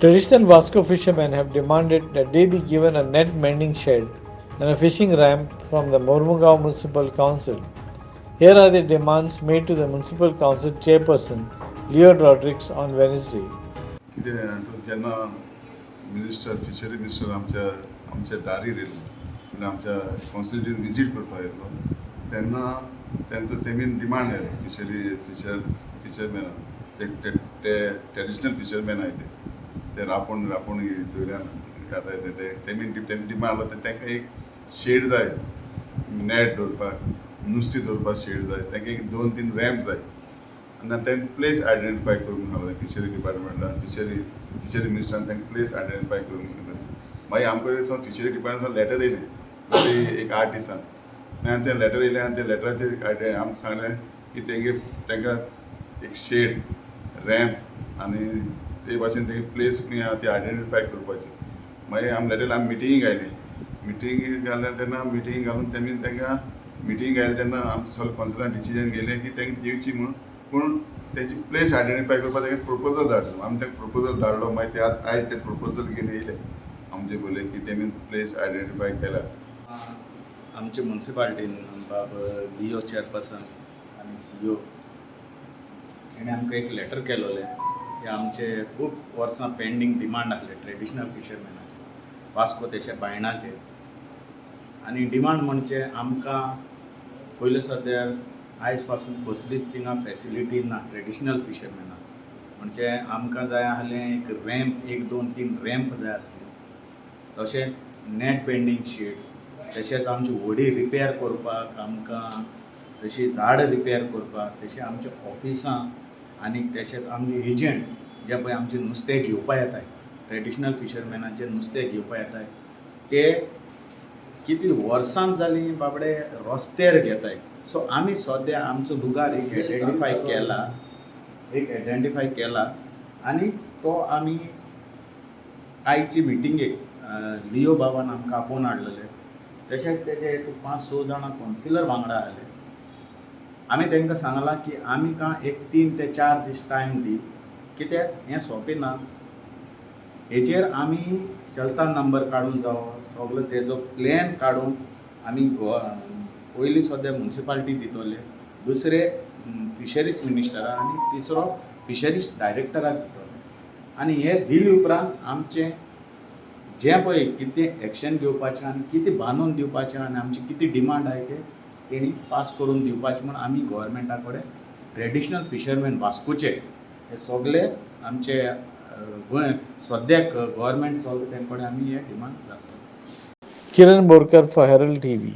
Traditional Vasco fishermen have demanded that they be given a net mending shed and a fishing ramp from the Mormugao Municipal Council. Here are the demands made to the Municipal Council chairperson Leo Rodrigues on Wednesday. जेन्ना minister fishery minister आमच्या दारीर येयलो म्हणजे आमच्या constituent visit करपाक येयलो तेन्ना तेंचो तेमीन demand आयलो फिशरमॅन ते ट्रेडिशनल फिशरमॅन आहाय ते रापूण दर्यान घाताय ते तेमीन डिमांड आसलो तांकां एक शेड जाय नेट दवरपाक नुस्तें दवरपाक शेड जाय तांकां एक 2-3 रॅम्प जाय आनी तें प्लेस आयडेंटिफाय करून हांवें फिशरी डिपार्टमेंटान फिशरी मिनिस्टरान तांकां प्लेस आयडेंटिफाय करून मागीर आमकां फिशरी डिपार्टमेंटान लेटर येयलें एक 8 दिसान आनी तें लेटर येयलें आनी त्या लेटराचेर आमकां सांगलें की तांकां एक शेड रॅम्प आनी ते भाशेन तें प्लेस ती आयडेंटिफाय करपाची मागीर आमी लेटर आमी मिटिंगेक आयलें मिटिंगेक घालें तेन्ना मिटिंग घालून तेमी तांकां मिटिंग घायलें तेन्ना आमचें सगळें कॉन्सिलान डिसिजन घेयलें की तांकां दिवची म्हूण पूण तेजी प्लेस आयडेंटिफाय करपाक तांकां प्रपोजल धाडलो आमी तांकां प्रपोजल धाडलो मागीर ते आयज ते प्रपोजल घेवन येयले आमचे बोले की तेमी प्लेस आयडेंटिफाय केला आमचे म्युनिसिपालिटीन बाब लिओ चेअरपर्सन आनी CEO हेणे आमकां एक लेटर केलोलें की आमचे खूब वर्सां पेंडींग डिमांड आसले ट्रेडिशनल फिशरमॅनाचे वास्को तेचे बायणाचे आनी डिमांड म्हणजे आमकां पयले सद्यार आयज पासून कसलीच थिंगा फॅसिलिटी ना ट्रेडिशनल फिशरमॅनाक म्हणजे आमकां जाय आसलें एक रॅम्प 1-2-3 रॅम्प जाय आसले तशेंच नेट बेंडींग शीट तशेंच आमची व्हडी रिपेर करपाक आमकां तशी झाड रिपेर करपाक तशें आमच्या ऑफिसां आनी तशेंच आमचे एजंट जे पळय आमचें नुस्तें घेवपा येताय ट्रेडिशनल फिशरमॅनाचें नुस्तें घेवपा येताय ते कितलीं वर्सां जालीं बाबडे रस्त्यार घेताय सो आमी सद्या आमचो लुगार एक आयडेंटिफाय केला आनी तो आमी आयची मिटिंगेक लिओ बाबान आमकां आपोवन हाडलेले तशेंच तेजे 5-6 जाणां कॉन्सिलर वांगडा आसले आमी तांकां सांगलां की आमकां एक 3 ते 4 दीस टायम दी कित्याक हें सोंपें ना हेचेर आमी चलता नंबर काडून जावं सगळो तेजो प्लॅन काडून आमी पयलीं सद्या म्युनिसिपालिटी दितले दुसरे फिशरीज मिनिस्टराक आनी तिसरो फिशरीज डायरेक्टराक दितले आनी हे दिले उपरांत आमचें जें पळय कितें एक्शन घेवपाचें आनी कितें बांदून दिवपाचें आनी आमची कितें डिमांड आहाय तें तेणी पास करून दिवपाचें म्हूण आमी गोवोरमेंटा कडेन ट्रेडिशनल फिशरमॅन वास्कोचे हे सगळे आमचे गोंय सद्याक गोवोरमेंट चलता ते कडेन आमी हे डिमांड घालता Kiran Borkar for Herald TV.